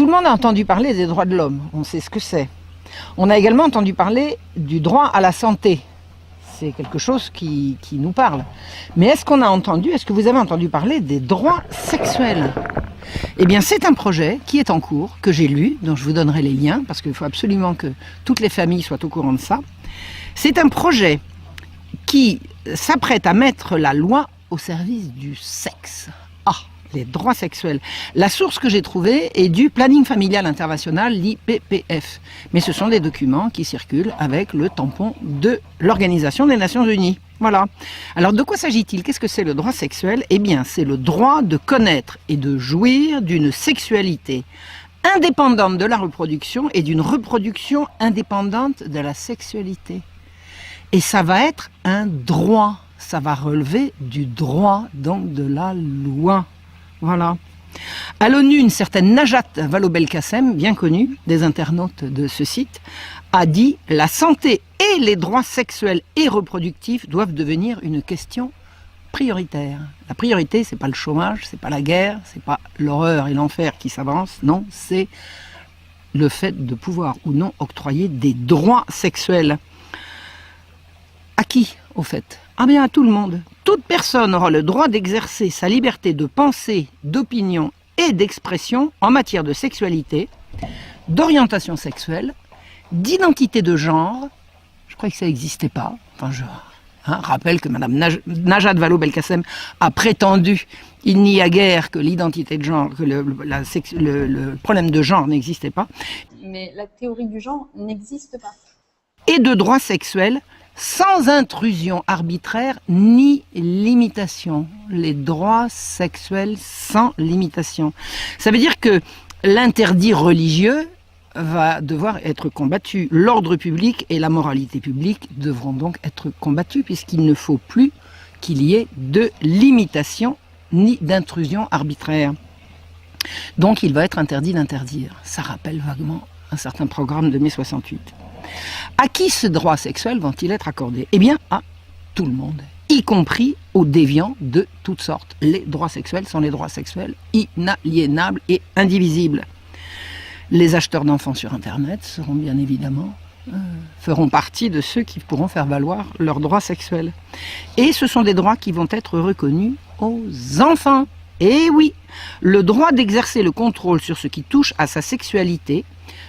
Tout le monde a entendu parler des droits de l'homme, on sait ce que c'est. On a également entendu parler du droit à la santé. C'est quelque chose qui nous parle. Mais est-ce que vous avez entendu parler des droits sexuels? Eh bien, c'est un projet qui est en cours, que j'ai lu, dont je vous donnerai les liens, parce qu'il faut absolument que toutes les familles soient au courant de ça. C'est un projet qui s'apprête à mettre la loi au service du sexe. Ah, les droits sexuels. La source que j'ai trouvée est du Planning Familial International, l'IPPF. Mais ce sont des documents qui circulent avec le tampon de l'Organisation des Nations Unies. Voilà. Alors de quoi s'agit-il? Qu'est-ce que c'est le droit sexuel? Eh bien, c'est le droit de connaître et de jouir d'une sexualité indépendante de la reproduction et d'une reproduction indépendante de la sexualité. Et ça va être un droit. Ça va relever du droit, donc de la loi. Voilà. À l'ONU, une certaine Najat Vallaud-Belkacem, bien connue des internautes de ce site, a dit « La santé et les droits sexuels et reproductifs doivent devenir une question prioritaire. » La priorité, c'est pas le chômage, c'est pas la guerre, c'est pas l'horreur et l'enfer qui s'avancent, non, c'est le fait de pouvoir ou non octroyer des droits sexuels. À qui, au fait? Ah bien, à tout le monde. Toute personne aura le droit d'exercer sa liberté de pensée, d'opinion et d'expression en matière de sexualité, d'orientation sexuelle, d'identité de genre. Je crois que ça n'existait pas. Enfin, je rappelle que Mme Najat Vallaud-Belkacem a prétendu il n'y a guère que l'identité de genre, que le problème de genre n'existait pas. Mais la théorie du genre n'existe pas. Et de droits sexuels sans intrusion arbitraire ni limitation. Les droits sexuels sans limitation. Ça veut dire que l'interdit religieux va devoir être combattu. L'ordre public et la moralité publique devront donc être combattus puisqu'il ne faut plus qu'il y ait de limitation ni d'intrusion arbitraire. Donc il va être interdit d'interdire. Ça rappelle vaguement un certain programme de mai 68. À qui ce droit sexuel vont-ils être accordés? Eh bien, à tout le monde, y compris aux déviants de toutes sortes. Les droits sexuels sont les droits sexuels inaliénables et indivisibles. Les acheteurs d'enfants sur Internet seront bien évidemment, feront partie de ceux qui pourront faire valoir leurs droits sexuels. Et ce sont des droits qui vont être reconnus aux enfants. Et oui, le droit d'exercer le contrôle sur ce qui touche à sa sexualité,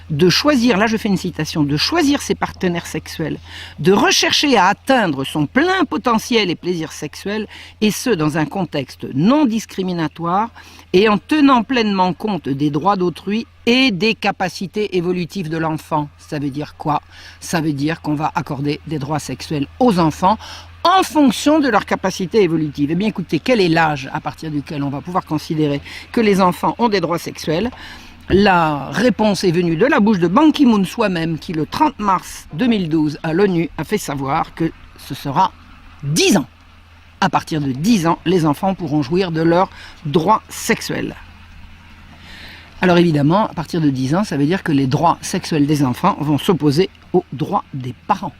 de choisir, là je fais une citation, de choisir ses partenaires sexuels, de rechercher à atteindre son plein potentiel et plaisir sexuel, et ce dans un contexte non discriminatoire et en tenant pleinement compte des droits d'autrui et des capacités évolutives de l'enfant. Ça veut dire quoi? Ça veut dire qu'on va accorder des droits sexuels aux enfants en fonction de leur capacité évolutive. Eh bien écoutez, quel est l'âge à partir duquel on va pouvoir considérer que les enfants ont des droits sexuels? La réponse est venue de la bouche de Ban Ki-moon soi-même, qui le 30 mars 2012 à l'ONU a fait savoir que ce sera 10 ans. À partir de 10 ans, les enfants pourront jouir de leurs droits sexuels. Alors évidemment, à partir de 10 ans, ça veut dire que les droits sexuels des enfants vont s'opposer aux droits des parents.